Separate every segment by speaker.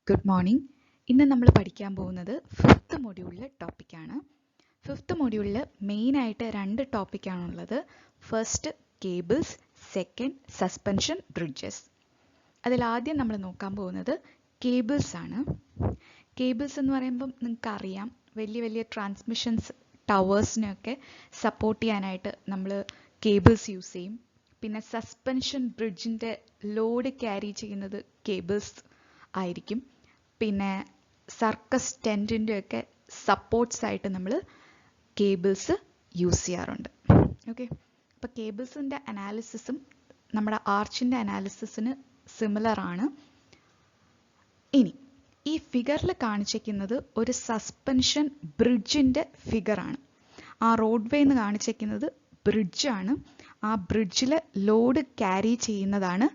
Speaker 1: Good morning. ഇന്ന് നമ്മൾ പഠിക്കാൻ പോകുന്നത് ഫിഫ്ത്ത് മൊഡ്യൂളിലെ ടോപ്പിക്കാണ്. ഫിഫ്ത്ത് മൊഡ്യൂളിൽ മെയിനായിട്ട് രണ്ട് ടോപ്പിക്കാണുള്ളത്. First cables, second suspension bridges. അതിലാദ്യം നമ്മൾ നോക്കാൻ പോകുന്നത് കേബിൾസ് ആണ്. കേബിൾസ് എന്ന് പറയുമ്പം നിങ്ങൾക്കറിയാം, വലിയ വലിയ ട്രാൻസ്മിഷൻസ് ടവേഴ്സിനെയൊക്കെ സപ്പോർട്ട് ചെയ്യാനായിട്ട് നമ്മൾ കേബിൾസ് യൂസ് ചെയ്യും. പിന്നെ സസ്പെൻഷൻ ബ്രിഡ്ജിൻ്റെ ലോഡ് ക്യാരി ചെയ്യുന്നത് കേബിൾസ് ആയിരിക്കും. പിന്നെ സർക്കസ് ടെൻറ്റിൻ്റെ ഒക്കെ സപ്പോർട്ട്സ് ആയിട്ട് നമ്മൾ കേബിൾസ് യൂസ് ചെയ്യാറുണ്ട്. ഓക്കെ, അപ്പോൾ കേബിൾസിൻ്റെ അനാലിസിസും നമ്മുടെ ആർച്ചിൻ്റെ അനാലിസിസിന് സിമിലർ ആണ്. ഇനി ഈ ഫിഗറിൽ കാണിച്ചിരിക്കുന്നത് ഒരു സസ്പെൻഷൻ ബ്രിഡ്ജിൻ്റെ ഫിഗറാണ്. ആ റോഡ് വേ എന്ന് കാണിച്ചിരിക്കുന്നത് ബ്രിഡ്ജാണ്. ആ ബ്രിഡ്ജിൽ ലോഡ് ക്യാരി ചെയ്യുന്നതാണ്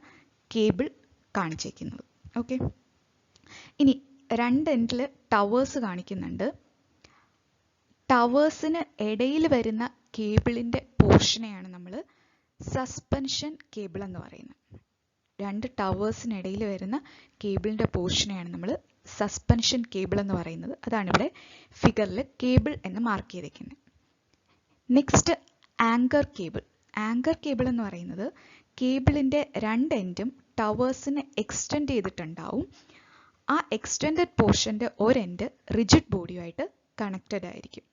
Speaker 1: കേബിൾ കാണിച്ചിരിക്കുന്നത്. ഓക്കെ, ഇനി രണ്ട് എൻഡിൽ ടവേഴ്സ് കാണിക്കുന്നുണ്ട്. ടവേഴ്സിന് ഇടയിൽ വരുന്ന കേബിളിൻ്റെ പോർഷനെയാണ് നമ്മൾ സസ്പെൻഷൻ കേബിൾ എന്ന് പറയുന്നത്. രണ്ട് ടവേഴ്സിനിടയിൽ വരുന്ന കേബിളിൻ്റെ പോർഷനെയാണ് നമ്മൾ സസ്പെൻഷൻ കേബിൾ എന്ന് പറയുന്നത്. അതാണ് ഇവിടെ ഫിഗറിൽ കേബിൾ എന്ന് മാർക്ക് ചെയ്തിരിക്കുന്നത്. Next anchor cable. Anchor cable എന്ന് പറയുന്നത് കേബിളിൻ്റെ രണ്ട് എൻഡും ടവേഴ്സിന് എക്സ്റ്റെൻഡ് ചെയ്തിട്ടുണ്ടാവും. ആ എക്സ്റ്റെൻഡഡ് പോർഷൻ്റെ ഒരു എൻഡ് റിജിഡ് ബോഡിയുമായിട്ട് കണക്റ്റഡ് ആയിരിക്കും.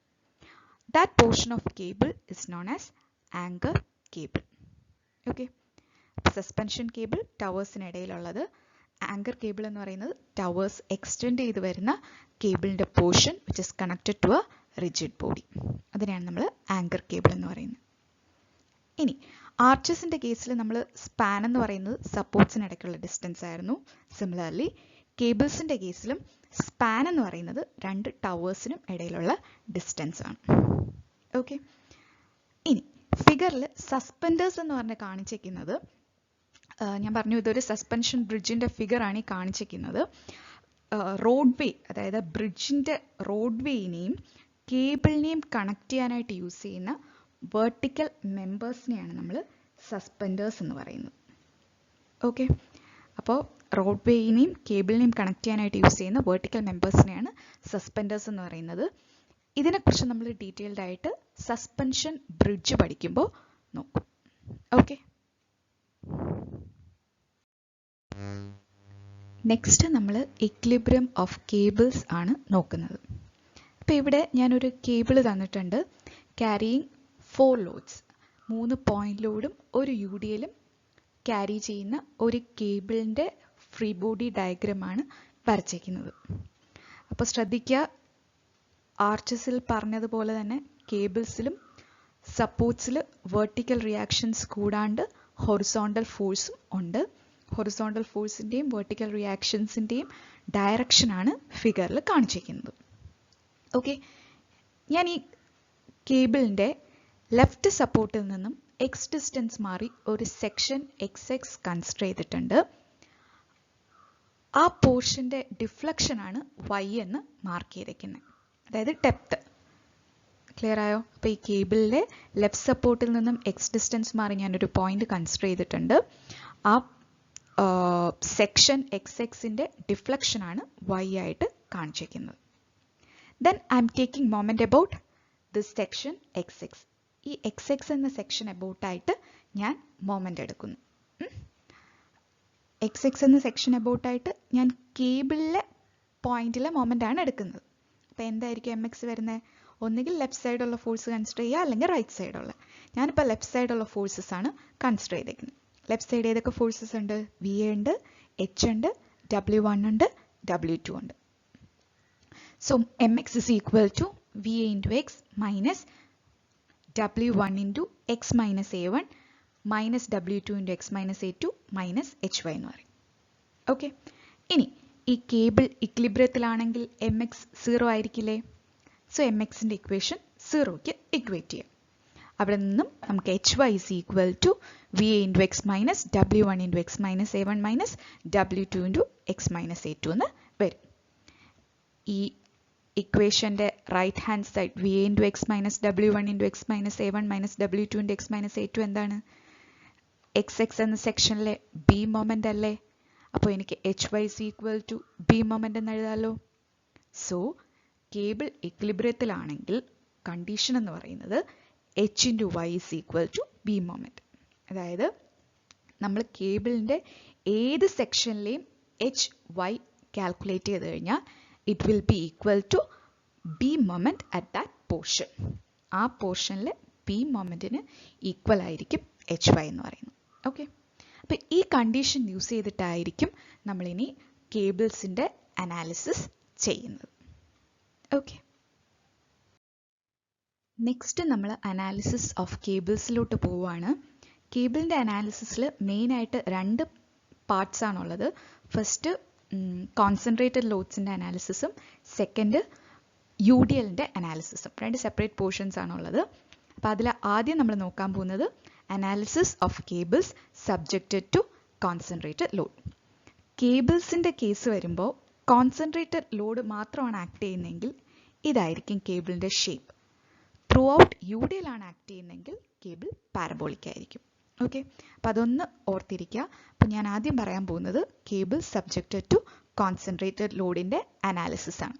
Speaker 1: That portion of cable is known as anchor cable. Okay, suspension cable ടവേഴ്സിനിടയിലുള്ളത്. ആങ്കർ കേബിൾ എന്ന് പറയുന്നത് ടവേഴ്സ് എക്സ്റ്റെൻഡ് ചെയ്ത് വരുന്ന കേബിളിൻ്റെ portion which is connected to a rigid body. അതിനെയാണ് നമ്മൾ ആങ്കർ കേബിൾ എന്ന് പറയുന്നത്. ഇനി ആർച്ചസിൻ്റെ കേസിൽ നമ്മൾ സ്പാൻ എന്ന് പറയുന്നത് സപ്പോർട്ട്സിനിടയ്ക്കുള്ള ഡിസ്റ്റൻസ് ആയിരുന്നു. സിമിലർലി കേബിൾസിൻ്റെ കേസിലും സ്പാൻ എന്ന് പറയുന്നത് രണ്ട് ടവേഴ്സിനും ഇടയിലുള്ള ഡിസ്റ്റൻസ് ആണ്. ഓക്കെ, ഇനി ഫിഗറിൽ സസ്പെൻഡേഴ്സ് എന്ന് പറഞ്ഞ് കാണിച്ചിരിക്കുന്നത്, ഞാൻ പറഞ്ഞു ഇതൊരു സസ്പെൻഷൻ ബ്രിഡ്ജിൻ്റെ ഫിഗറാണ് ഈ കാണിച്ചിരിക്കുന്നത്. റോഡ് വേ, അതായത് ബ്രിഡ്ജിൻ്റെ റോഡ് വേയിനെയും കേബിളിനെയും കണക്ട് ചെയ്യാനായിട്ട് യൂസ് ചെയ്യുന്ന വെർട്ടിക്കൽ മെമ്പേഴ്സിനെയാണ് നമ്മൾ സസ്പെൻഡേഴ്സ് എന്ന് പറയുന്നത്. ഓക്കെ, അപ്പോൾ റോഡ് വേയിനെയും കേബിളിനെയും കണക്ട് ചെയ്യാനായിട്ട് യൂസ് ചെയ്യുന്ന വെർട്ടിക്കൽ മെമ്പേഴ്സിനെയാണ് സസ്പെൻഡേഴ്സ് എന്ന് പറയുന്നത്. ഇതിനെക്കുറിച്ച് നമ്മൾ ഡീറ്റെയിൽഡ് ആയിട്ട് സസ്പെൻഷൻ ബ്രിഡ്ജ് പഠിക്കുമ്പോൾ നോക്കും. ഓക്കെ, നെക്സ്റ്റ് നമ്മൾ ഇക്വിലിബ്രിയം ഓഫ് കേബിൾസ് ആണ് നോക്കുന്നത്. അപ്പോൾ ഇവിടെ ഞാനൊരു കേബിൾ തന്നിട്ടുണ്ട്, ക്യാരിയിങ് 4 ലോഡ്സ്. 3 പോയിന്റ് ലോഡും ഒരു UDLും ക്യാരി ചെയ്യുന്ന ഒരു കേബിളിൻ്റെ ഫ്രീ ബോഡി ഡയഗ്രമാണ് വരച്ചിരിക്കുന്നത്. അപ്പോൾ ശ്രദ്ധിക്കുക, ആർച്ചസിൽ പറഞ്ഞതുപോലെ തന്നെ കേബിൾസിലും സപ്പോർട്ട്സിൽ വെർട്ടിക്കൽ റിയാക്ഷൻസ് കൂടാണ്ട് ഹൊറിസോണ്ടൽ ഫോഴ്സും ഉണ്ട്. ഹൊറിസോണ്ടൽ ഫോഴ്സിൻ്റെയും വെർട്ടിക്കൽ റിയാക്ഷൻസിൻ്റെയും ഡയറക്ഷനാണ് ഫിഗറിൽ കാണിച്ചിരിക്കുന്നത്. ഓക്കെ, ഞാൻ ഈ കേബിളിൻ്റെ ലെഫ്റ്റ് സപ്പോർട്ടിൽ നിന്നും എക്സ് ഡിസ്റ്റൻസ് മാറി ഒരു സെക്ഷൻ XX കൺസിഡർ ചെയ്തിട്ടുണ്ട്. ആ പോർഷൻ്റെ ഡിഫ്ലക്ഷനാണ് Y എന്ന് മാർക്ക് ചെയ്തിരിക്കുന്നത്, അതായത് ഡെപ്ത്. ക്ലിയർ ആയോ? അപ്പോൾ ഈ കേബിളിലെ ലെഫ്റ്റ് സപ്പോർട്ടിൽ നിന്നും എക്സ് ഡിസ്റ്റൻസ് മാറി ഞാനൊരു പോയിന്റ് കൺസിഡർ ചെയ്തിട്ടുണ്ട്. ആ സെക്ഷൻ XXൻ്റെ ഡിഫ്ലക്ഷനാണ് Y ആയിട്ട് കാണിച്ചിരിക്കുന്നത്. Then I am taking moment about this section XX. ഈ XX എന്ന സെക്ഷൻ അബൌട്ടായിട്ട് ഞാൻ മൊമെന്റ് എടുക്കുന്നു. XX എന്ന സെക്ഷൻ അബൌട്ടായിട്ട് ഞാൻ കേബിളിലെ പോയിന്റിലെ മൊമെന്റ് ആണ് എടുക്കുന്നത്. അപ്പോൾ എന്തായിരിക്കും MX വരുന്നത്? ഒന്നുകിൽ ലെഫ്റ്റ് സൈഡുള്ള ഫോഴ്സ് കൺസിഡർ ചെയ്യുക, അല്ലെങ്കിൽ റൈറ്റ് സൈഡുള്ള. ഞാനിപ്പോൾ ലെഫ്റ്റ് സൈഡുള്ള ഫോഴ്സസ് ആണ് കൺസിഡർ ചെയ്തേക്കുന്നത്. ലെഫ്റ്റ് സൈഡ് ഏതൊക്കെ ഫോഴ്സസ് ഉണ്ട്? VA ഉണ്ട്, H ഉണ്ട്, W1 ഉണ്ട്, W2 ഉണ്ട്. So MX is equal to VA into X minus W1 into X minus A1 minus W2 into X minus A2 minus HY എന്ന് പറയും. ഓക്കെ, ഇനി ഈ കേബിൾ ഇക്വിലിബ്രിയത്തിലാണെങ്കിൽ MX 0 ആയിരിക്കില്ലേ? സോ MXൻ്റെ ഇക്വേഷൻ 0ക്ക് ഇക്വേറ്റ് ചെയ്യാം. അവിടെ നിന്നും നമുക്ക് HY is equal to VA into X minus W1 into X minus A1 minus W2 into X minus A2 എന്ന് വരും. ഈ ഇക്വേഷൻ്റെ right hand side VA into X minus W1 into X minus A1 minus W2 into X minus A2 എന്താണ്? XX എന്ന സെക്ഷനിലെ B moment അല്ലേ? അപ്പോൾ എനിക്ക് HY is equal to B moment എന്ന് എഴുതാമല്ലോ. സോ കേബിൾ ഇക്വിലിബ്രിയത്തിലാണെങ്കിൽ കണ്ടീഷൻ എന്ന് പറയുന്നത് H into Y is equal to B moment. അതായത് നമ്മൾ കേബിളിൻ്റെ ഏത് സെക്ഷനിലെയും HY കാൽക്കുലേറ്റ് ചെയ്ത് കഴിഞ്ഞാൽ it will be equal to B moment at that portion. ആ പോർഷനിൽ B മൊമെൻറ്റിന് ഈക്വൽ ആയിരിക്കും HY എന്ന് പറയുന്നത്. ഓക്കെ, അപ്പോൾ ഈ കണ്ടീഷൻ യൂസ് ചെയ്തിട്ടായിരിക്കും നമ്മളിനി കേബിൾസിൻ്റെ അനാലിസിസ് ചെയ്യുന്നത്. ഓക്കെ, നെക്സ്റ്റ് നമ്മൾ അനാലിസിസ് ഓഫ് കേബിൾസിലോട്ട് പോവുകയാണ്. കേബിളിൻ്റെ അനാലിസിസിൽ മെയിനായിട്ട് രണ്ട് പാർട്സ് ആണുള്ളത്. ഫസ്റ്റ് കോൺസെൻട്രേറ്റഡ് ലോഡ്സിൻ്റെ അനാലിസിസും സെക്കൻഡ് UDLൻ്റെ അനാലിസിസും. രണ്ട് സെപ്പറേറ്റ് പോർഷൻസ് ആണുള്ളത്. അപ്പോൾ അതിൽ ആദ്യം നമ്മൾ നോക്കാൻ പോകുന്നത് analysis of cables subjected to concentrated load. കേബിൾസിൻ്റെ കേസ് വരുമ്പോൾ കോൺസെൻട്രേറ്റഡ് ലോഡ് മാത്രമാണ് ആക്ട് ചെയ്യുന്നതെങ്കിൽ ഇതായിരിക്കും കേബിളിൻ്റെ ഷേപ്പ്. ത്രൂ ഔട്ട് UDL ആണ് ആക്ട് ചെയ്യുന്നതെങ്കിൽ കേബിൾ പാരബോളിക് ആയിരിക്കും. ഓക്കെ, അപ്പോൾ അതൊന്ന് ഓർത്തിരിക്കുക. അപ്പോൾ ഞാൻ ആദ്യം പറയാൻ പോകുന്നത് കേബിൾ സബ്ജക്റ്റഡ് ടു കോൺസെൻട്രേറ്റഡ് ലോഡിൻ്റെ അനാലിസിസ് ആണ്.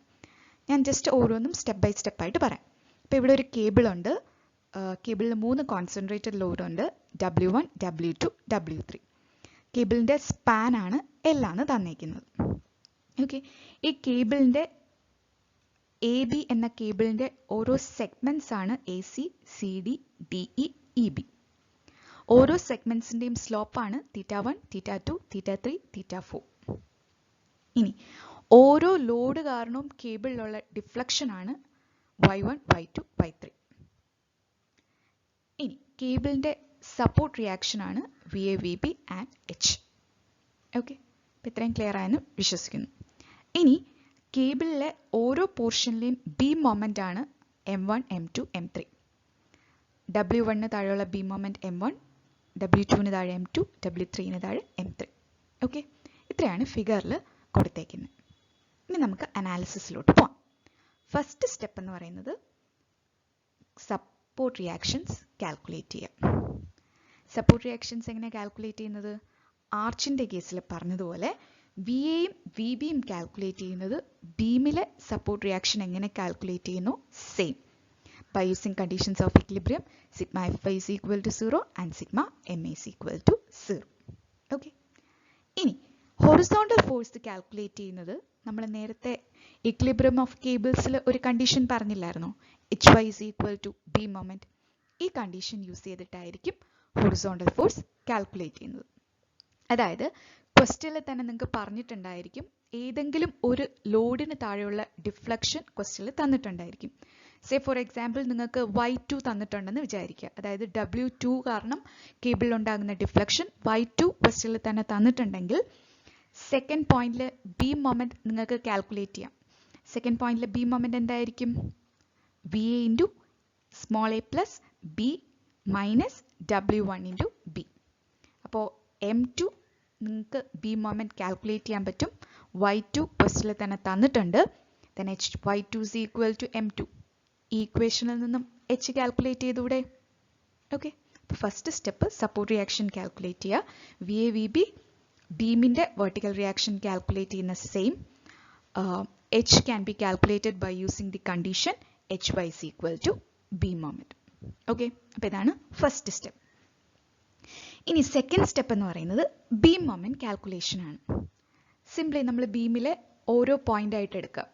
Speaker 1: ഞാൻ ജസ്റ്റ് ഓരോന്നും സ്റ്റെപ്പ് ബൈ സ്റ്റെപ്പായിട്ട് പറയാം. അപ്പോൾ ഇവിടെ ഒരു കേബിളുണ്ട്. കേബിളിൽ 3 concentrated ലോഡുണ്ട്, W1, W2, W3. കേബിളിൻ്റെ സ്പാനാണ് എല്ലാന്ന് തന്നേക്കുന്നത്. Okay, ഈ കേബിളിൻ്റെ AB എന്ന കേബിളിൻ്റെ ഓരോ സെഗ്മെൻറ്റ്സ് ആണ് AC, CD, DE, EB. ഓരോ സെഗ്മെൻറ്റ്സിൻ്റെയും സ്ലോപ്പാണ് θ1, θ2, θ3, θ4. ഇനി ഓരോ ലോഡ് കാരണവും കേബിളിലുള്ള ഡിഫ്ലക്ഷൻ ആണ് Y1, Y2, Y3. ഇനി കേബിളിൻ്റെ സപ്പോർട്ട് റിയാക്ഷൻ ആണ് VA, VB and H. Okay, അപ്പോൾ ഇത്രയും ക്ലിയർ ആയെന്ന് വിശ്വസിക്കുന്നു. ഇനി കേബിളിലെ ഓരോ പോർഷനിലെയും B മൊമെൻ്റ് ആണ് M1, M2, M3. W1 താഴെയുള്ള B മൊമെൻ്റ് M1, W2 താഴെ M2, W3 താഴെ M3. ഓക്കെ, ഇത്രയാണ് ഫിഗറിൽ കൊടുത്തേക്കുന്നത്. ഇനി നമുക്ക് അനാലിസിസിലോട്ട് പോകാം. ഫസ്റ്റ് സ്റ്റെപ്പ് എന്ന് പറയുന്നത് സപ്പോർട്ട് റിയാക്ഷൻസ് കാൽക്കുലേറ്റ് ചെയ്യാം. സപ്പോർട്ട് റിയാക്ഷൻസ് എങ്ങനെ കാൽക്കുലേറ്റ് ചെയ്യുന്നത്? ആർച്ചിൻ്റെ കേസിൽ പറഞ്ഞതുപോലെ VAയും VBയും കാൽക്കുലേറ്റ് ചെയ്യുന്നത് ബീമിലെ സപ്പോർട്ട് റിയാക്ഷൻ എങ്ങനെ കാൽക്കുലേറ്റ് ചെയ്യുന്നു same. by using conditions of equilibrium, sigma Fy is equal to 0 and sigma Ma is equal to 0. Okay. ഇനി ഹൊറിസോണ്ടൽ ഫോഴ്സ് കാൽക്കുലേറ്റ് ചെയ്യുന്നത് നമ്മൾ നേരത്തെ ഇക്വിലിബ്രിയം ഓഫ് കേബിൾസിൽ ഒരു കണ്ടീഷൻ പറഞ്ഞില്ലായിരുന്നോ, HY is equal to B moment. ഈ condition use ചെയ്തിട്ടായിരിക്കും horizontal force calculate ചെയ്യുന്നത്. അതായത് ക്വസ്റ്റ്യനിൽ തന്നെ നിങ്ങൾക്ക് പറഞ്ഞിട്ടുണ്ടായിരിക്കും ഏതെങ്കിലും ഒരു ലോഡിന് താഴെയുള്ള ഡിഫ്ലക്ഷൻ ക്വസ്റ്റ്യനിൽ തന്നിട്ടുണ്ടായിരിക്കും. സേ ഫോർ എക്സാമ്പിൾ നിങ്ങൾക്ക് Y2 തന്നിട്ടുണ്ടെന്ന് വിചാരിക്കുക. അതായത് W2 കാരണം കേബിളിൽ ഉണ്ടാകുന്ന ഡിഫ്ലക്ഷൻ Y2 ക്വസ്റ്റ്യനിൽ തന്നെ തന്നിട്ടുണ്ടെങ്കിൽ സെക്കൻഡ് പോയിന്റിൽ B മൊമെന്റ് നിങ്ങൾക്ക് കാൽക്കുലേറ്റ് ചെയ്യാം. സെക്കൻഡ് പോയിന്റിൽ B മൊമെന്റ് എന്തായിരിക്കും? VA into small a plus B minus W1 into B. അപ്പോൾ M2 നിങ്ങൾക്ക് B മൊമെന്റ് കാൽക്കുലേറ്റ് ചെയ്യാൻ പറ്റും. Y2 ക്വസ്റ്റ്യനിൽ തന്നെ തന്നിട്ടുണ്ട്. then Y2 is equal to M2. ഈ ഇക്വേഷനിൽ നിന്നും H കാൽക്കുലേറ്റ് ചെയ്തൂടെ? ഓക്കെ, അപ്പോൾ first step support reaction calculate ചെയ്യുക. VA, VB ബീമിൻ്റെ വെർട്ടിക്കൽ റിയാക്ഷൻ കാൽക്കുലേറ്റ് ചെയ്യുന്ന same. H can be calculated by using the condition HY is equal to B moment. Okay, അപ്പോൾ ഇതാണ് ഫസ്റ്റ് സ്റ്റെപ്പ്. ഇനി second step എന്ന് പറയുന്നത് beam moment calculation ആണ്. Simply നമ്മൾ ബീമിലെ ഓരോ പോയിന്റ് ആയിട്ട് എടുക്കുക.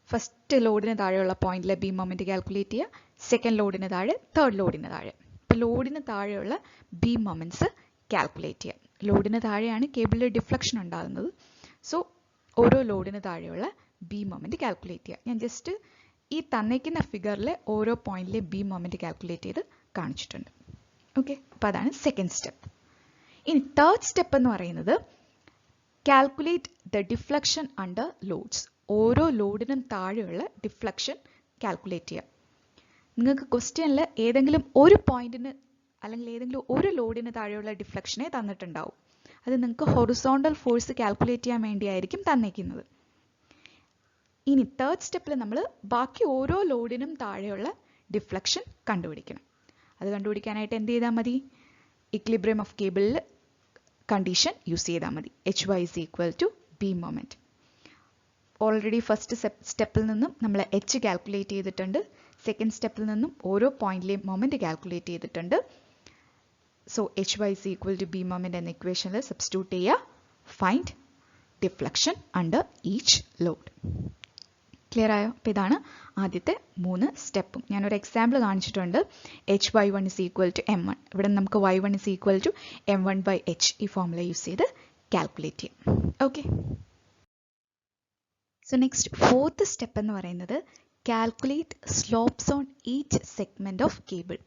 Speaker 1: ഫസ്റ്റ് ലോഡിന് താഴെയുള്ള പോയിന്റിലെ ബീം മൊമെന്റ് കാൽക്കുലേറ്റ് ചെയ്യുക. സെക്കൻഡ് ലോഡിന് താഴെ, തേർഡ് ലോഡിന് താഴെ. അപ്പോൾ ലോഡിന് താഴെയുള്ള ബീം മൊമെന്റ്സ് കാൽക്കുലേറ്റ് ചെയ്യുക. ലോഡിന് താഴെയാണ് കേബിളിൽ ഡിഫ്ലക്ഷൻ ഉണ്ടാകുന്നത്. സോ ഓരോ ലോഡിന് താഴെയുള്ള ബീം മൊമെന്റ് കാൽക്കുലേറ്റ് ചെയ്യുക. ഞാൻ ജസ്റ്റ് ഈ തന്നേക്കുന്ന ഫിഗറിലെ ഓരോ പോയിന്റിലെ ബീം മൊമെന്റ് കാൽക്കുലേറ്റ് ചെയ്ത് കാണിച്ചിട്ടുണ്ട്. ഓക്കെ, അപ്പോൾ അതാണ് സെക്കൻഡ് സ്റ്റെപ്പ്. ഇനി തേർഡ് സ്റ്റെപ്പ് എന്ന് പറയുന്നത് calculate the deflection under loads. ഓരോ ലോഡിനും താഴെയുള്ള ഡിഫ്ലക്ഷൻ കാൽക്കുലേറ്റ് ചെയ്യുക. നിങ്ങൾക്ക് ക്വസ്റ്റ്യനിൽ ഏതെങ്കിലും ഒരു പോയിന്റിന് അല്ലെങ്കിൽ ഏതെങ്കിലും ഒരു ലോഡിന് താഴെയുള്ള ഡിഫ്ലക്ഷനെ തന്നിട്ടുണ്ടാവും. അത് നിങ്ങൾക്ക് ഹൊറിസോണ്ടൽ ഫോഴ്സ് കാൽക്കുലേറ്റ് ചെയ്യാൻ വേണ്ടിയായിരിക്കും തന്നേക്കുന്നത്. ഇനി തേർഡ് സ്റ്റെപ്പിൽ നമ്മൾ ബാക്കി ഓരോ ലോഡിനും താഴെയുള്ള ഡിഫ്ലക്ഷൻ കണ്ടുപിടിക്കണം. അത് കണ്ടുപിടിക്കാനായിട്ട് എന്ത് ചെയ്താൽ മതി? ഇക്വിലിബ്രിയം ഓഫ് കേബിളിൽ കണ്ടീഷൻ യൂസ് ചെയ്താൽ മതി. Hy is equal to beam moment. Already first സ്റ്റെപ്പിൽ നിന്നും നമ്മൾ H കാൽക്കുലേറ്റ് ചെയ്തിട്ടുണ്ട്. സെക്കൻഡ് സ്റ്റെപ്പിൽ നിന്നും ഓരോ പോയിന്റിലെയും മൊമെന്റ് കാൽക്കുലേറ്റ് ചെയ്തിട്ടുണ്ട്. So Hy is equal to beam moment എന്ന ഇക്വേഷനിൽ സബ്സ്റ്റിറ്റ്യൂട്ട് ചെയ്യുക. Find deflection under each load. Clear ആയോ? അപ്പോൾ ഇതാണ് ആദ്യത്തെ 3 സ്റ്റെപ്പും. ഞാനൊരു എക്സാമ്പിൾ കാണിച്ചിട്ടുണ്ട്. Hy1 is equal to m1. ഇവിടെ നമുക്ക് y1 is equal to m1/h ഈ ഫോർമുല യൂസ് ചെയ്ത് കാൽക്കുലേറ്റ് ചെയ്യും. Okay. So next fourth step എന്ന് പറയുന്നത് calculate slopes on each segment of cable.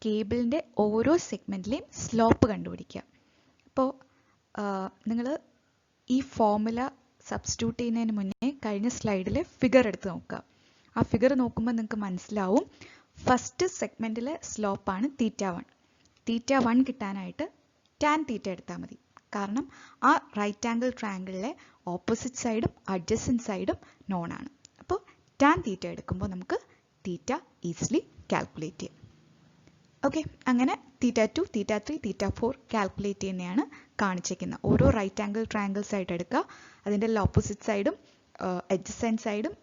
Speaker 1: കേബിളിൻ്റെ ഓരോ സെഗ്മെന്റിലെയും സ്ലോപ്പ് കണ്ടുപിടിക്കുക. അപ്പോൾ നിങ്ങൾ ഈ ഫോർമുല സബ്സ്റ്റിറ്റ്യൂട്ട് ചെയ്യുന്നതിന് മുന്നേ കഴിഞ്ഞ സ്ലൈഡിലെ ഫിഗർ എടുത്ത് നോക്കുക. ആ ഫിഗർ നോക്കുമ്പോൾ നിങ്ങൾക്ക് മനസ്സിലാവും ഫസ്റ്റ് സെഗ്മെന്റിലെ സ്ലോപ്പാണ് θ1. θ1 കിട്ടാനായിട്ട് tan θ എടുത്താൽ മതി. കാരണം ആ റൈറ്റ് ആംഗിൾ ട്രയാങ്കിളിലെ ഓപ്പോസിറ്റ് സൈഡും അഡ്ജസൻറ്റ് സൈഡും നോൺ ആണ്. അപ്പോൾ tan θ എടുക്കുമ്പോൾ നമുക്ക് θ ഈസിലി കാൽക്കുലേറ്റ് ചെയ്യാം. ഓക്കെ, അങ്ങനെ θ2, θ3, θ4 കാൽക്കുലേറ്റ് ചെയ്യുന്നതാണ് കാണിച്ചിരിക്കുന്നത്. ഓരോ റൈറ്റ് ആംഗിൾ ട്രയാങ്കിൾസ് ആയിട്ട് എടുക്കുക. അതിൻ്റെ ഓപ്പോസിറ്റ് സൈഡും അഡ്ജസൻറ്റ് സൈഡും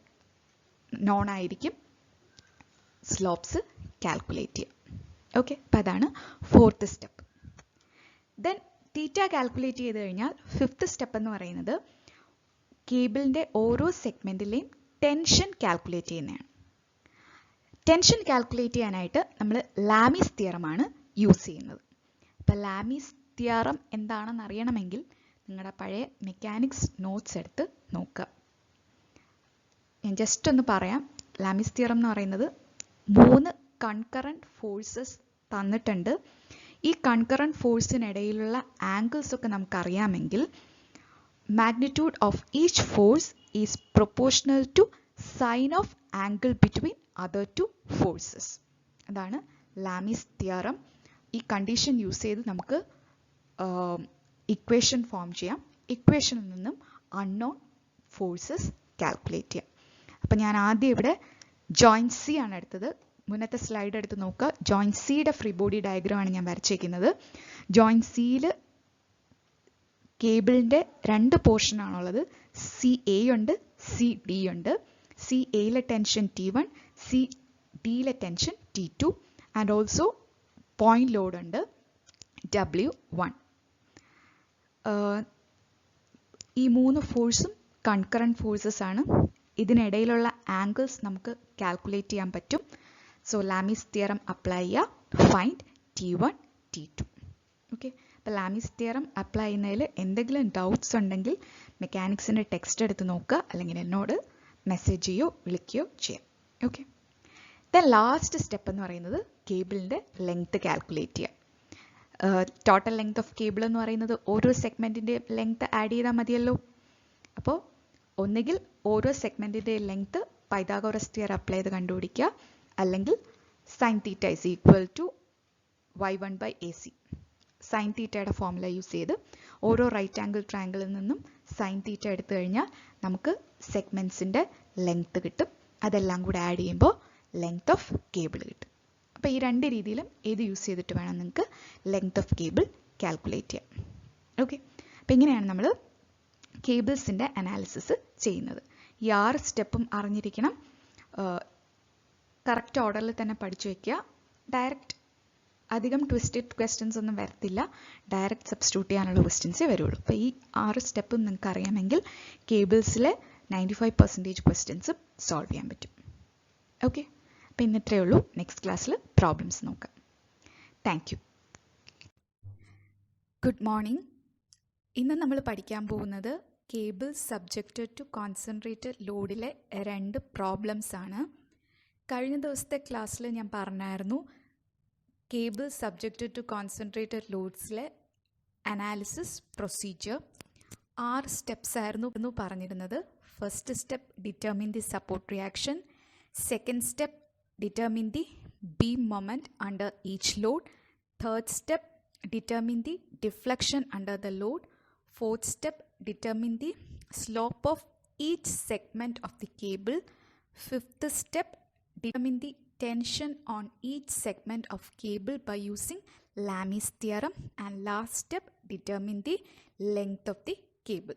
Speaker 1: നോൺ ആയിരിക്കും. സ്ലോപ്സ് കാൽക്കുലേറ്റ് ചെയ്യുക. ഓക്കെ, അപ്പം അതാണ് ഫോർത്ത് സ്റ്റെപ്പ്. ദെൻ θ കാൽക്കുലേറ്റ് ചെയ്ത് കഴിഞ്ഞാൽ ഫിഫ്ത്ത് സ്റ്റെപ്പ് എന്ന് പറയുന്നത് കേബിളിൻ്റെ ഓരോ സെഗ്മെൻറ്റിലെയും ടെൻഷൻ കാൽക്കുലേറ്റ് ചെയ്യുന്നതാണ്. ടെൻഷൻ കാൽക്കുലേറ്റ് ചെയ്യാനായിട്ട് നമ്മൾ ലാമിസ് തിയറമാണ് യൂസ് ചെയ്യുന്നത്. അപ്പം ലാമിസ് തിയറം എന്താണെന്ന് അറിയണമെങ്കിൽ നിങ്ങളുടെ പഴയ മെക്കാനിക്സ് നോട്ട്സ് എടുത്ത് നോക്കുക. ഞാൻ ജസ്റ്റ് ഒന്ന് പറയാം. ലാമിസ് തിയറം എന്ന് പറയുന്നത് 3 കൺകറന്റ് ഫോഴ്സസ് തന്നിട്ടുണ്ട്. ഈ കൺകറന്റ് ഫോഴ്സിനിടയിലുള്ള ആംഗിൾസ് ഒക്കെ നമുക്കറിയാമെങ്കിൽ magnitude of each force is proportional to sine of angle between other 2 forces. അതാണ് ലാമിസ് തിയറം. ഈ കണ്ടീഷൻ യൂസ് ചെയ്ത് നമുക്ക് ഇക്വേഷൻ ഫോം ചെയ്യാം. ഇക്വേഷനിൽ നിന്നും അൺനോൺ ഫോഴ്സസ് കാൽക്കുലേറ്റ് ചെയ്യാം. അപ്പം ഞാൻ ആദ്യം ഇവിടെ ജോയിന്റ് സി ആണ് എടുത്തത്. മുന്നത്തെ സ്ലൈഡ് എടുത്ത് നോക്കുക. ജോയിന്റ് സിയുടെ ഫ്രീ ബോഡി ഡയഗ്രാം ആണ് ഞാൻ വരച്ചേക്കുന്നത്. ജോയിന്റ് സിയിൽ കേബിളിൻ്റെ 2 പോർഷൻ ആണുള്ളത്. സി എ ഉണ്ട്, സി ഡി ഉണ്ട്. സി എയിലെ ടെൻഷൻ T1, സി ഡിയിലെ tension T2 and also point load ഉണ്ട് W1. ഈ 3 ഫോഴ്സും കൺകറന്റ് ഫോഴ്സസ് ആണ്. ഇതിനിടയിലുള്ള ആംഗിൾസ് നമുക്ക് കാൽക്കുലേറ്റ് ചെയ്യാൻ പറ്റും. സോ ലാമിസ് തിയറം അപ്ലൈ ചെയ്യുക. Find T1, T2. ഓക്കെ, അപ്പോൾ ലാമിസ് തിയറം അപ്ലൈ ചെയ്യുന്നതിൽ എന്തെങ്കിലും ഡൗട്ട്സ് ഉണ്ടെങ്കിൽ മെക്കാനിക്സിൻ്റെ ടെക്സ്റ്റ് എടുത്ത് നോക്കുക, അല്ലെങ്കിൽ എന്നോട് മെസ്സേജ് ചെയ്യോ വിളിക്കുകയോ ചെയ്യാം. ഓക്കെ, ദെൻ ലാസ്റ്റ് സ്റ്റെപ്പ് എന്ന് പറയുന്നത് കേബിളിൻ്റെ ലെങ്ത് കാൽക്കുലേറ്റ് ചെയ്യുക. ടോട്ടൽ ലെങ്ത് ഓഫ് കേബിൾ എന്ന് പറയുന്നത് ഓരോ സെഗ്മെൻറ്റിൻ്റെ ലെങ്ത് ആഡ് ചെയ്താൽ മതിയല്ലോ. അപ്പോൾ ഒന്നുകിൽ ഓരോ സെഗ്മെൻറ്റിൻ്റെ ലെങ്ത് പൈതഗോറസ് തിയറം അപ്ലൈ ചെയ്ത് കണ്ടുപിടിക്കുക, അല്ലെങ്കിൽ sine theta is equal to y1/ac. Sine തീറ്റയുടെ ഫോർമുല യൂസ് ചെയ്ത് ഓരോ റൈറ്റ് ആംഗിൾ ട്രയാങ്കിളിൽ നിന്നും സൈൻ തീറ്റ എടുത്തു കഴിഞ്ഞാൽ നമുക്ക് സെഗ്മെൻറ്റ്സിൻ്റെ ലെങ്ത് കിട്ടും. അതെല്ലാം കൂടെ ആഡ് ചെയ്യുമ്പോൾ ലെങ്ത് ഓഫ് കേബിൾ കിട്ടും. അപ്പോൾ ഈ 2 രീതിയിലും ഏത് യൂസ് ചെയ്തിട്ട് വേണം നിങ്ങൾക്ക് ലെങ്ത് ഓഫ് കേബിൾ കാൽക്കുലേറ്റ് ചെയ്യാം. ഓക്കെ, അപ്പോൾ ഇങ്ങനെയാണ് നമ്മൾ കേബിൾസിൻ്റെ അനാലിസിസ് ചെയ്യുന്നത്. ഈ 6 സ്റ്റെപ്പും അറിഞ്ഞിരിക്കണം. കറക്റ്റ് ഓർഡറിൽ തന്നെ പഠിച്ചു വയ്ക്കുക. ഡയറക്റ്റ് അധികം ട്വിസ്റ്റഡ് ക്വസ്റ്റ്യൻസ് ഒന്നും വരത്തില്ല. ഡയറക്റ്റ് സബ്സ്റ്റിറ്റ്യൂട്ട് ചെയ്യാനുള്ള ക്വസ്റ്റ്യൻസേ വരുള്ളൂ. അപ്പോൾ ഈ 6 സ്റ്റെപ്പും നിങ്ങൾക്ക് അറിയാമെങ്കിൽ കേബിൾസിലെ 95% ക്വസ്റ്റ്യൻസും സോൾവ് ചെയ്യാൻ പറ്റും. ഓക്കെ, അപ്പോൾ ഇന്ന് ഇത്രയേ ഉള്ളൂ. നെക്സ്റ്റ് ക്ലാസ്സിൽ പ്രോബ്ലംസ് നോക്കാം. Thank you. Good morning. ഇന്ന് നമ്മൾ പഠിക്കാൻ പോകുന്നത് കേബിൾ സബ്ജക്റ്റഡ് ടു കോൺസെൻട്രേറ്റഡ് ലോഡിലെ 2 പ്രോബ്ലംസ് ആണ്. കഴിഞ്ഞ ദിവസത്തെ ക്ലാസ്സിൽ ഞാൻ പറഞ്ഞായിരുന്നു കേബിൾ സബ്ജക്റ്റഡ് ടു കോൺസെൻട്രേറ്റഡ് ലോഡ്സിലെ അനാലിസിസ് പ്രൊസീജിയർ 6 സ്റ്റെപ്സ് ആയിരുന്നു പറഞ്ഞിരുന്നത്. First step determine the support reaction. Second step determine the beam moment under each load. Third step determine the deflection under the load. Fourth step determine the slope of each segment of the cable. Fifth step determine the tension on each segment of cable by using Lamees theorem, and last step determine the length of the cable.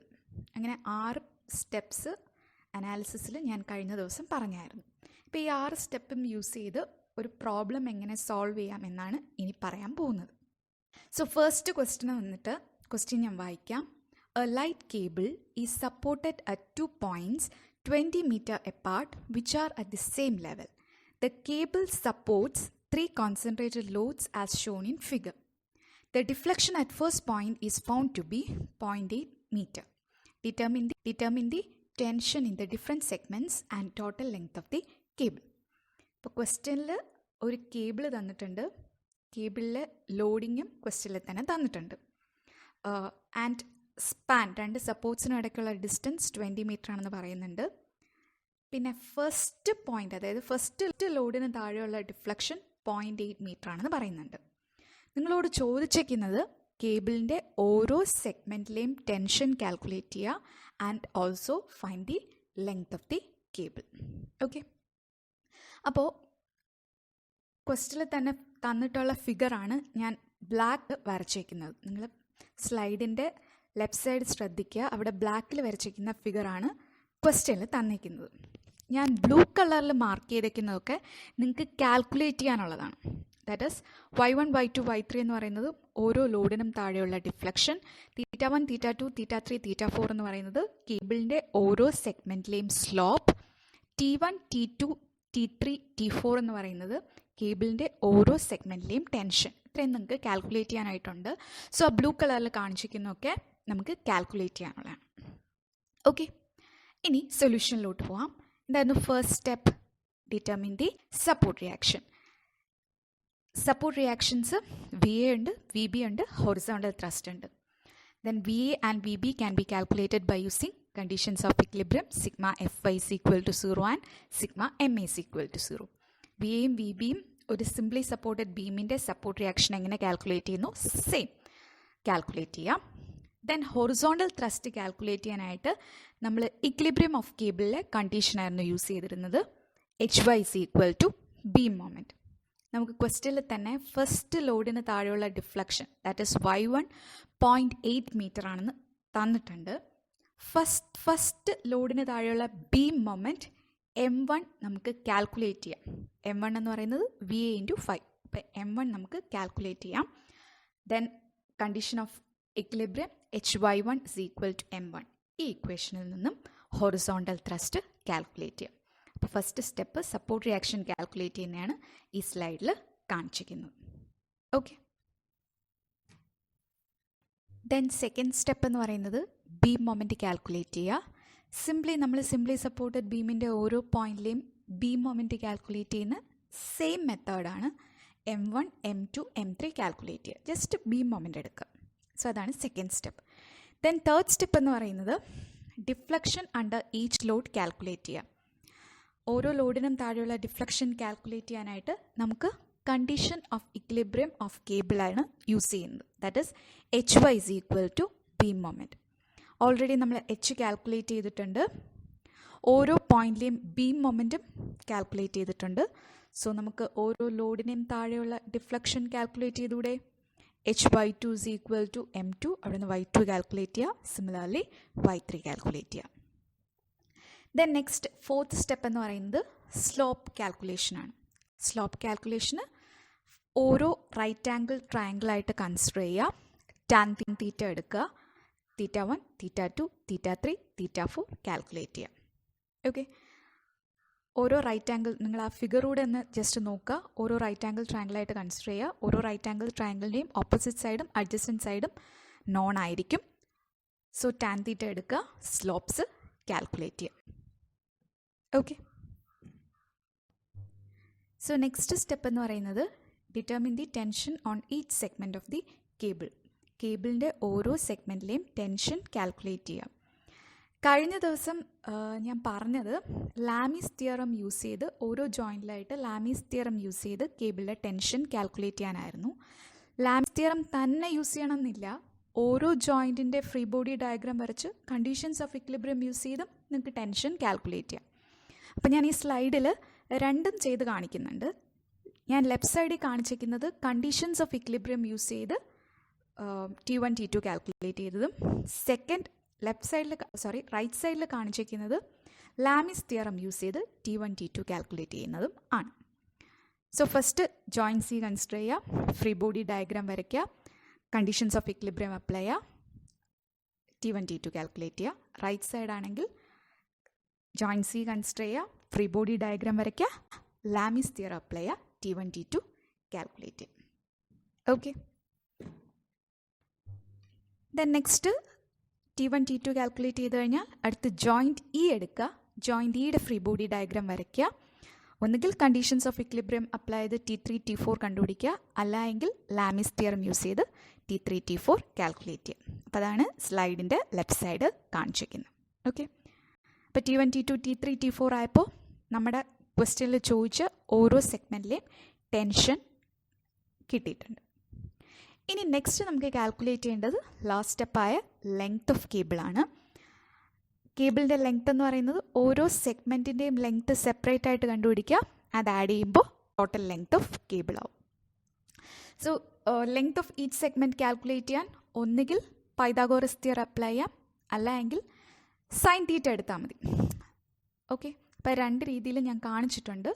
Speaker 1: അങ്ങനെ 6 steps അനാലിസിസിൽ ഞാൻ കഴിഞ്ഞ ദിവസം പറഞ്ഞായിരുന്നു. അപ്പോൾ ഈ 6 സ്റ്റെപ്പും use ചെയ്ത് ഒരു problem എങ്ങനെ സോൾവ് ചെയ്യാം എന്നാണ് ഇനി പറയാൻ പോകുന്നത്. സോ ഫസ്റ്റ് ക്വസ്റ്റ്യൻ ഞാൻ വായിക്കാം. A light cable is supported at 2 points 20 meter apart which are at the same level. The cable supports 3 concentrated loads as shown in figure. The deflection at first point is found to be 0.8 meter. Determine the tension in the different segments and total length of the cable. ഇപ്പോൾ ക്വസ്റ്റ്യനിൽ ഒരു cable തന്നിട്ടുണ്ട്. കേബിളിലെ ലോഡിങ്ങും ക്വസ്റ്റ്യനിൽ തന്നെ തന്നിട്ടുണ്ട്. And span, 2 സപ്പോർട്ട്സിനും ഇടയ്ക്കുള്ള distance 20 metre ആണെന്ന് പറയുന്നുണ്ട്. പിന്നെ ഫസ്റ്റ് പോയിന്റ്, അതായത് ഫസ്റ്റ് ലോഡിന് താഴെയുള്ള ഡിഫ്ലക്ഷൻ 0.8 മീറ്റർ ആണെന്ന് പറയുന്നുണ്ട്. നിങ്ങളോട് ചോദിച്ചിരിക്കുന്നത് കേബിളിൻ്റെ ഓരോ സെഗ്മെൻറ്റിലെയും ടെൻഷൻ കാൽക്കുലേറ്റ് ചെയ്യുക and also find the length of the cable. Okay, അപ്പോൾ ക്വസ്റ്റ്യനിൽ തന്നെ തന്നിട്ടുള്ള ഫിഗറാണ് ഞാൻ ബ്ലാക്ക് വരച്ചേക്കുന്നത്. നിങ്ങൾ സ്ലൈഡിൻ്റെ ലെഫ്റ്റ് സൈഡ് ശ്രദ്ധിക്കുക, അവിടെ ബ്ലാക്കിൽ വരച്ചിരിക്കുന്ന ഫിഗറാണ് ക്വസ്റ്റ്യനിൽ തന്നിരിക്കുന്നത്. ഞാൻ ബ്ലൂ കളറിൽ മാർക്ക് ചെയ്തേക്കുന്നതൊക്കെ നിങ്ങൾക്ക് calculate ചെയ്യാനുള്ളതാണ്. That is y1, y2, y3 എന്ന് പറയുന്നത് ഓരോ ലോഡിനും താഴെയുള്ള ഡിഫ്ലക്ഷൻ, θ1, θ2, θ3, θ4 എന്ന് പറയുന്നത് കേബിളിൻ്റെ ഓരോ സെഗ്മെൻറ്റിലെയും slope, T1, T2, T3, T4 എന്ന് പറയുന്നത് കേബിളിൻ്റെ ഓരോ സെഗ്മെൻറ്റിലെയും ടെൻഷൻ. ഇത്രയും നിങ്ങൾക്ക് കാൽക്കുലേറ്റ് ചെയ്യാനായിട്ടുണ്ട്. സോ ആ ബ്ലൂ കളറിൽ കാണിച്ചിരിക്കുന്നതൊക്കെ നമുക്ക് കാൽക്കുലേറ്റ് ചെയ്യാനുള്ളതാണ്. ഓക്കെ, ഇനി സൊല്യൂഷനിലോട്ട് പോവാം. എന്തായിരുന്നു first step? Determine the support reaction. Support reactions VA ഉണ്ട്, VB ഉണ്ട്, ഹൊറിസോണ്ടൽ ത്രസ്റ്റ് ഉണ്ട്. Then VA and VB can be calculated by using conditions of equilibrium. Sigma Fy is equal to 0 and sigma Ma is equal to 0. VAയും VBയും ഒരു simply supported ബീമിൻ്റെ support reaction എങ്ങനെ calculate ചെയ്യുന്നു? Same calculate ചെയ്യാം. Then horizontal thrust calculate ചെയ്യാനായിട്ട് നമ്മൾ equilibrium of കേബിളിലെ കണ്ടീഷനായിരുന്നു use ചെയ്തിരുന്നത്. HY is equal to beam moment. നമുക്ക് ക്വസ്റ്റ്യനിൽ തന്നെ ഫസ്റ്റ് ലോഡിന് താഴെയുള്ള deflection that is y1 0.8 metre ആണെന്ന് തന്നിട്ടുണ്ട്. ഫസ്റ്റ് ലോഡിന് താഴെയുള്ള ബീം മൊമെൻറ്റ് M1 നമുക്ക് കാൽക്കുലേറ്റ് ചെയ്യാം. M1 എന്ന് പറയുന്നത് VA × 5. അപ്പോൾ M1 നമുക്ക് കാൽക്കുലേറ്റ് ചെയ്യാം. Then condition of equilibrium HY1 is equal to M1. ഈ ഇക്വേഷനിൽ നിന്നും ഹൊറിസോണ്ടൽ ത്രസ്റ്റ് കാൽക്കുലേറ്റ് ചെയ്യാം. അപ്പോൾ first step support reaction calculate ചെയ്യുന്നതാണ് ഈ സ്ലൈഡിൽ കാണിച്ചിരിക്കുന്നത്. ഓക്കെ, ദെൻ സെക്കൻഡ് സ്റ്റെപ്പ് എന്ന് പറയുന്നത് ബീം മൊമെൻറ്റ് കാൽക്കുലേറ്റ് ചെയ്യുക. നമ്മൾ സിംപ്ലി സപ്പോർട്ടഡ് ബീമിൻ്റെ ഓരോ പോയിന്റിലെയും ബീം മൊമെൻറ്റ് കാൽക്കുലേറ്റ് ചെയ്യുന്ന സെയിം മെത്തേഡാണ് M1, M2, M3 കാൽക്കുലേറ്റ് ചെയ്യുക. ജസ്റ്റ് ബീം മൊമെൻറ്റ് എടുക്കുക. സോ അതാണ് second step. Then third step എന്ന് പറയുന്നത് deflection under each load calculate ചെയ്യുക. ഓരോ ലോഡിനും താഴെയുള്ള ഡിഫ്ലക്ഷൻ കാൽക്കുലേറ്റ് ചെയ്യാനായിട്ട് നമുക്ക് കണ്ടീഷൻ ഓഫ് ഇക്വിലിബ്രിയം ഓഫ് കേബിളാണ് യൂസ് ചെയ്യുന്നത്. That is HY is equal to beam moment. Already നമ്മൾ H കാൽക്കുലേറ്റ് ചെയ്തിട്ടുണ്ട്. ഓരോ പോയിന്റിലെയും ബീം മൊമെൻറ്റും കാൽക്കുലേറ്റ് ചെയ്തിട്ടുണ്ട്. സോ നമുക്ക് ഓരോ ലോഡിനെയും താഴെയുള്ള ഡിഫ്ലക്ഷൻ കാൽക്കുലേറ്റ് ചെയ്തൂടെ? HY2 is equal to M2. അവിടെ നിന്ന് Y2 കാൽക്കുലേറ്റ് ചെയ്യുക. സിമിലർലി Y3 കാൽക്കുലേറ്റ് ചെയ്യുക. ദെൻ നെക്സ്റ്റ് ഫോർത്ത് സ്റ്റെപ്പ് എന്ന് പറയുന്നത് സ്ലോപ്പ് കാൽക്കുലേഷനാണ്. സ്ലോപ്പ് കാൽക്കുലേഷന് ഓരോ റൈറ്റ് ആംഗിൾ ട്രയാങ്കിളായിട്ട് കൺസിഡർ ചെയ്യുക. ടാൻ തീറ്റ എടുക്കുക. θ1, θ2, θ3, θ4 കാൽക്കുലേറ്റ് ചെയ്യാം. ഓക്കെ, ഓരോ റൈറ്റ് ആംഗിൾ നിങ്ങൾ ആ ഫിഗറൂടെ ഒന്ന് ജസ്റ്റ് നോക്കുക. ഓരോ റൈറ്റ് ആംഗിൾ ട്രയാങ്കിളായിട്ട് കൺസിഡർ ചെയ്യുക. ഓരോ റൈറ്റ് ആംഗിൾ ട്രയാങ്കിളിൻ്റെയും ഓപ്പോസിറ്റ് സൈഡും അഡ്ജസ്റ്റൻറ്റ് സൈഡും നോൺ ആയിരിക്കും. സോ ടാൻ തീറ്റ എടുക്കുക, സ്ലോപ്സ് കാൽക്കുലേറ്റ് ചെയ്യുക. ഓക്കെ, സോ നെക്സ്റ്റ് സ്റ്റെപ്പ് എന്ന് പറയുന്നത് determine the tension on each segment of the cable. കേബിളിൻ്റെ ഓരോ സെഗ്മെൻറ്റിലെയും ടെൻഷൻ കാൽക്കുലേറ്റ് ചെയ്യാം. കഴിഞ്ഞ ദിവസം ഞാൻ പറഞ്ഞത് ലാമീസ് തിയറം യൂസ് ചെയ്ത് ഓരോ ജോയിൻറ്റിലായിട്ട് ലാമീസ് തിയറം യൂസ് ചെയ്ത് കേബിളിലെ ടെൻഷൻ കാൽക്കുലേറ്റ് ചെയ്യാനായിരുന്നു. ലാമീസ് തിയറം തന്നെ യൂസ് ചെയ്യണമെന്നില്ല. ഓരോ ജോയിൻറ്റിൻ്റെ ഫ്രീ ബോഡി ഡയഗ്രാം വരച്ച് കണ്ടീഷൻസ് ഓഫ് ഇക്വിലിബ്രിയം യൂസ് ചെയ്തും നിങ്ങൾക്ക് ടെൻഷൻ കാൽക്കുലേറ്റ് ചെയ്യാം. അപ്പോൾ ഞാൻ ഈ സ്ലൈഡിൽ രണ്ടും ചെയ്ത് കാണിക്കുന്നുണ്ട്. ഞാൻ ലെഫ്റ്റ് സൈഡിൽ കാണിച്ചിരിക്കുന്നത് കണ്ടീഷൻസ് ഓഫ് ഇക്വിലിബ്രിയം യൂസ് ചെയ്ത് T1 T2 കാൽക്കുലേറ്റ് ചെയ്തതും, റൈറ്റ് സൈഡിൽ കാണിച്ചിരിക്കുന്നത് ലാമിസ് തിയറം യൂസ് ചെയ്ത് T1 T2 കാൽക്കുലേറ്റ് ചെയ്യുന്നതും ആണ്. So first joint C consider ചെയ്യുക, ഫ്രീ ബോഡി ഡയഗ്രാം വരയ്ക്കുക, കണ്ടീഷൻസ് ഓഫ് ഇക്വിലിബ്രിയം അപ്ലൈ ചെയ്യുക, T1 T2 കാൽക്കുലേറ്റ് ചെയ്യുക. റൈറ്റ് സൈഡ് ആണെങ്കിൽ ജോയിൻറ്റ് സി കൺസിഡർ ചെയ്യുക, ഫ്രീ ബോഡി ഡയഗ്രാം വരയ്ക്കുക, ലാമിസ് തിയറം അപ്ലൈ ചെയ്യുക, T1 T2 കാൽക്കുലേറ്റ് ചെയ്യുക. Okay, then next T1 T2 calculate ചെയ്ത് കഴിഞ്ഞാൽ അടുത്ത് ജോയിൻറ്റ് ഇ എടുക്കുക, ജോയിൻറ്റ് ഇയുടെ ഫ്രീ ബോഡി ഡയഗ്രാം വരയ്ക്കുക. ഒന്നുകിൽ കണ്ടീഷൻസ് ഓഫ് ഇക്വിലിബ്രിയം അപ്ലൈ ചെയ്ത് T3 T4 കണ്ടുപിടിക്കുക, അല്ലെങ്കിൽ ലാമിസ് തിയറം യൂസ് ചെയ്ത് T3 T4 കാൽക്കുലേറ്റ് ചെയ്യുക. അപ്പോൾ അതാണ് സ്ലൈഡിൻ്റെ ലെഫ്റ്റ് സൈഡ് കാണിച്ചിരിക്കുന്നത്. ഓക്കെ, അപ്പോൾ T1 T2 T3 T4 ആയപ്പോൾ നമ്മുടെ ക്വസ്റ്റ്യനിൽ ചോദിച്ച ഓരോ സെഗ്മെൻറ്റിലെയും ടെൻഷൻ കിട്ടിയിട്ടുണ്ട്. ഇനി നെക്സ്റ്റ് നമുക്ക് കാൽക്കുലേറ്റ് ചെയ്യേണ്ടത് ലാസ്റ്റ് സ്റ്റെപ്പായ ലെങ്ത് ഓഫ് കേബിളാണ്. കേബിളിൻ്റെ ലെങ്ത് എന്ന് പറയുന്നത് ഓരോ സെഗ്മെൻറ്റിൻ്റെയും ലെങ്ത് സെപ്പറേറ്റ് ആയിട്ട് കണ്ടുപിടിക്കുക, അത് ആഡ് ചെയ്യുമ്പോൾ ടോട്ടൽ ലെങ്ത് ഓഫ് കേബിൾ ആവും. So length of each segment calculate ചെയ്യാൻ ഒന്നുകിൽ പൈതഗോറസ് തിയറം അപ്ലൈ ചെയ്യാം, അല്ലെങ്കിൽ സൈൻ തീറ്റ എടുത്താൽ മതി. ഓക്കെ, അപ്പോൾ രണ്ട് രീതിയിൽ ഞാൻ കാണിച്ചിട്ടുണ്ട്.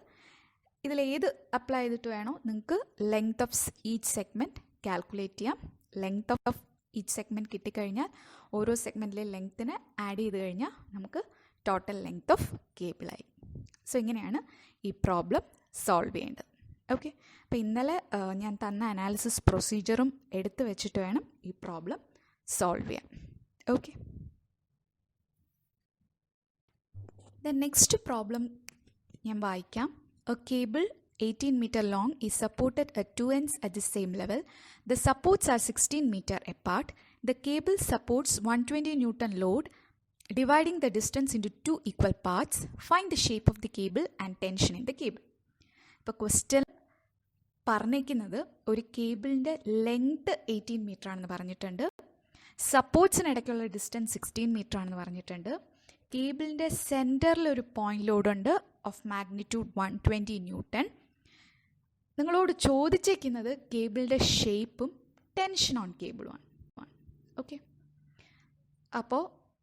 Speaker 1: ഇതിലേത് അപ്ലൈ ചെയ്തിട്ട് വേണോ നിങ്ങൾക്ക് length of each segment calculate ചെയ്യാം. ലെങ്ത് ഓഫ് ഈച്ച് സെഗ്മെൻറ്റ് കിട്ടിക്കഴിഞ്ഞാൽ ഓരോ സെഗ്മെൻറ്റിലെ ലെങ്ത്തിനെ ആഡ് ചെയ്ത് കഴിഞ്ഞാൽ നമുക്ക് ടോട്ടൽ ലെങ്ത് ഓഫ് കേബിളായി. സോ ഇങ്ങനെയാണ് ഈ പ്രോബ്ലം സോൾവ് ചെയ്യേണ്ടത്. ഓക്കെ, അപ്പോൾ ഇന്നലെ ഞാൻ തന്ന അനാലിസിസ് പ്രൊസീജിയറും എടുത്തു വെച്ചിട്ട് വേണം ഈ പ്രോബ്ലം സോൾവ് ചെയ്യാൻ. ഓക്കെ, ദ നെക്സ്റ്റ് പ്രോബ്ലം ഞാൻ വായിക്കാം. A cable 18 meter long is supported at two ends at the same level. The supports are 16 meter apart. The cable supports 120 Newton load. Dividing the distance into two equal parts, find the shape of the cable and tension in the cable. ഇപ്പോൾ question പറഞ്ഞിരിക്കുന്നത് ഒരു കേബിളിൻ്റെ length 18 metre ആണെന്ന് പറഞ്ഞിട്ടുണ്ട്, സപ്പോർട്ട്സിനിടയ്ക്കുള്ള distance 16 metre ആണെന്ന് പറഞ്ഞിട്ടുണ്ട്. കേബിളിൻ്റെ സെൻറ്ററിൽ ഒരു point ലോഡുണ്ട് of magnitude 120 newton. നിങ്ങളോട് ചോദിച്ചേക്കുന്നത് കേബിളിൻ്റെ ഷേപ്പും ടെൻഷൻ ഓൺ കേബിളുമാണ്. ഓക്കെ, അപ്പോൾ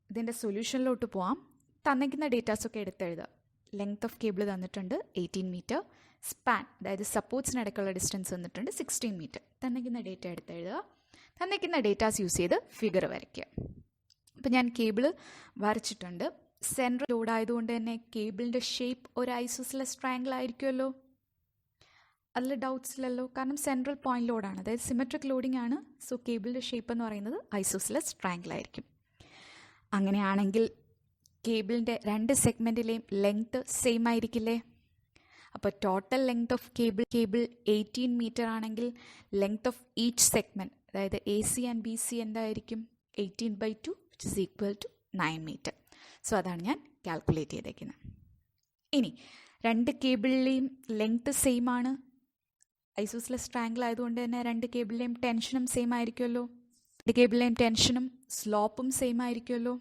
Speaker 1: ഇതിൻ്റെ സൊല്യൂഷനിലോട്ട് പോവാം. തന്നിരിക്കുന്ന ഡേറ്റാസൊക്കെ എടുത്തെഴുതുക. ലെങ്ത് ഓഫ് കേബിൾ തന്നിട്ടുണ്ട് 18 മീറ്റർ, സ്പാൻ അതായത് സപ്പോർട്ട്സിനിടയ്ക്കുള്ള ഡിസ്റ്റൻസ് തന്നിട്ടുണ്ട് 16 മീറ്റർ. തന്നിരിക്കുന്ന ഡേറ്റ എടുത്തെഴുതുക. തന്നിരിക്കുന്ന ഡേറ്റാസ് യൂസ് ചെയ്ത് ഫിഗർ വരയ്ക്കുക. അപ്പോൾ ഞാൻ കേബിൾ വരച്ചിട്ടുണ്ട്. സെൻട്രൽ ലോഡ് ആയതുകൊണ്ട് തന്നെ കേബിളിൻ്റെ ഷേപ്പ് ഒരു ഐസോസിലസ് ട്രയാങ്കിൾ ആയിരിക്കുമല്ലോ. അതിൽ ഡൗട്ട്സ് ഇല്ലല്ലോ, കാരണം സെൻട്രൽ പോയിന്റ് ലോഡാണ്, അതായത് സിമെട്രിക് ലോഡിംഗ് ആണ്. സോ കേബിളിൻ്റെ ഷേപ്പ് എന്ന് പറയുന്നത് ഐസോസിലസ് ട്രയാങ്കിൾ ആയിരിക്കും. അങ്ങനെയാണെങ്കിൽ കേബിളിൻ്റെ രണ്ട് സെഗ്മെൻറ്റിലെയും ലെങ്ത് സെയിം ആയിരിക്കില്ലേ? അപ്പോൾ total length of cable 18 metre ആണെങ്കിൽ ലെങ്ത് ഓഫ് ഈച്ച് സെഗ്മെൻറ്റ്, അതായത് AC ആൻഡ് BC എന്തായിരിക്കും? 18/2 which is equal to 9 metre. So അതാണ് ഞാൻ കാൽക്കുലേറ്റ് ചെയ്തേക്കുന്നത്. ഇനി രണ്ട് കേബിളിലെയും ലെങ്ത് സെയിം ആണ്, ഐസോസിലസ് ട്രയാങ്കിൾ ആയതുകൊണ്ട് തന്നെ രണ്ട് കേബിളിലെയും ടെൻഷനും സെയിം ആയിരിക്കുമല്ലോ. രണ്ട് കേബിളിലെയും ടെൻഷനും സ്ലോപ്പും സെയിം ആയിരിക്കുമല്ലോ.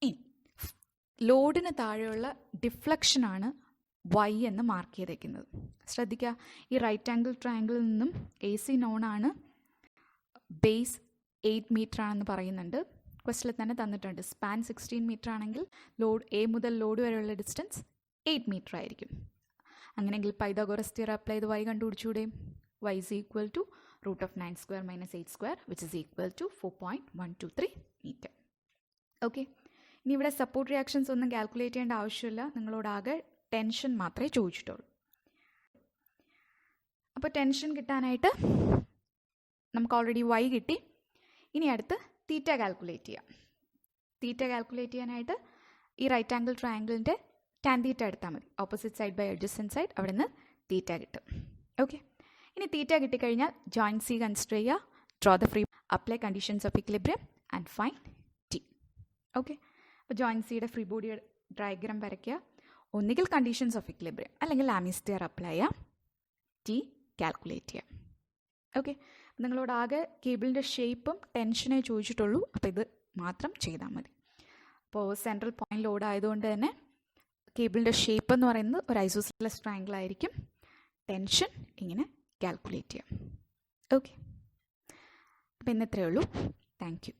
Speaker 1: ഇനി ലോഡിന് താഴെയുള്ള ഡിഫ്ലക്ഷനാണ് Y എന്ന് മാർക്ക് ചെയ്തേക്കുന്നത്. ശ്രദ്ധിക്കുക, ഈ റൈറ്റ് ആംഗിൾ ട്രയാങ്കിളിൽ നിന്നും AC നോണാണ്, ബേസ് 8 മീറ്റർ ആണെന്ന് പറയുന്നുണ്ട്. ക്വസ്റ്റിൽ തന്നെ തന്നിട്ടുണ്ട്. സ്പാൻ 16 മീറ്റർ ആണെങ്കിൽ ലോഡ് A മുതൽ ലോഡ് വരെയുള്ള ഡിസ്റ്റൻസ് 8 മീറ്റർ ആയിരിക്കും. അങ്ങനെയെങ്കിൽ പൈതഗോറസ് തിയറം അപ്ലൈ ചെയ്ത് Y കണ്ടുപിടിച്ചൂടെ? Y is equal to √9² - 8² which is equal to 4.123 metre. Okay, ഇനി ഇവിടെ സപ്പോർട്ട് റിയാക്ഷൻസ് ഒന്നും കാൽക്കുലേറ്റ് ചെയ്യേണ്ട ആവശ്യമില്ല, നിങ്ങളോടാകെ ടെൻഷൻ മാത്രമേ ചോദിച്ചിട്ടുള്ളൂ. അപ്പോൾ ടെൻഷൻ കിട്ടാനായിട്ട് നമുക്ക് ഓൾറെഡി Y കിട്ടി. ഇനി അടുത്ത് തീറ്റ കാൽക്കുലേറ്റ് ചെയ്യാം. തീറ്റ കാൽക്കുലേറ്റ് ചെയ്യാനായിട്ട് ഈ റൈറ്റ് ആംഗിൾ ട്രയാങ്കിളിൻ്റെ ടാൻ തീറ്റ എടുത്താൽ മതി. Opposite side by adjacent side, അവിടെ നിന്ന് തീറ്റ കിട്ടും. ഓക്കെ, ഇനി തീറ്റ കിട്ടിക്കഴിഞ്ഞാൽ ജോയിൻറ്റ് സി കൺസിഡർ ചെയ്യുക, draw the free, apply conditions of equilibrium and find T. Okay, അപ്പോൾ ജോയിൻറ്റ് സിയുടെ ഫ്രീ ബോഡി ഡയഗ്രാം വരയ്ക്കുക. ഒന്നുകിൽ കണ്ടീഷൻസ് ഓഫ് ഇക്വിലിബ്രിയം അല്ലെങ്കിൽ ലാമിസ് തിയറം അപ്ലൈ ചെയ്യാം, T കാൽക്കുലേറ്റ് ചെയ്യാം. ഓക്കെ, നിങ്ങളോടാകെ കേബിളിൻ്റെ ഷേപ്പും ടെൻഷനേ ചോദിച്ചിട്ടുള്ളൂ, അപ്പോൾ ഇത് മാത്രം ചെയ്താൽ മതി. അപ്പോൾ സെൻട്രൽ പോയിന്റ് ലോഡ് ആയതുകൊണ്ട് തന്നെ കേബിളിൻ്റെ ഷേപ്പ് എന്ന് പറയുന്നത് ഒരു ഐസോസിലസ് ട്രയാങ്കിൾ ആയിരിക്കും. ടെൻഷൻ ഇങ്ങനെ കാൽക്കുലേറ്റ് ചെയ്യാം. ഓക്കെ, അപ്പോൾ ഇന്നത്രയേ ഉള്ളൂ. Thank you.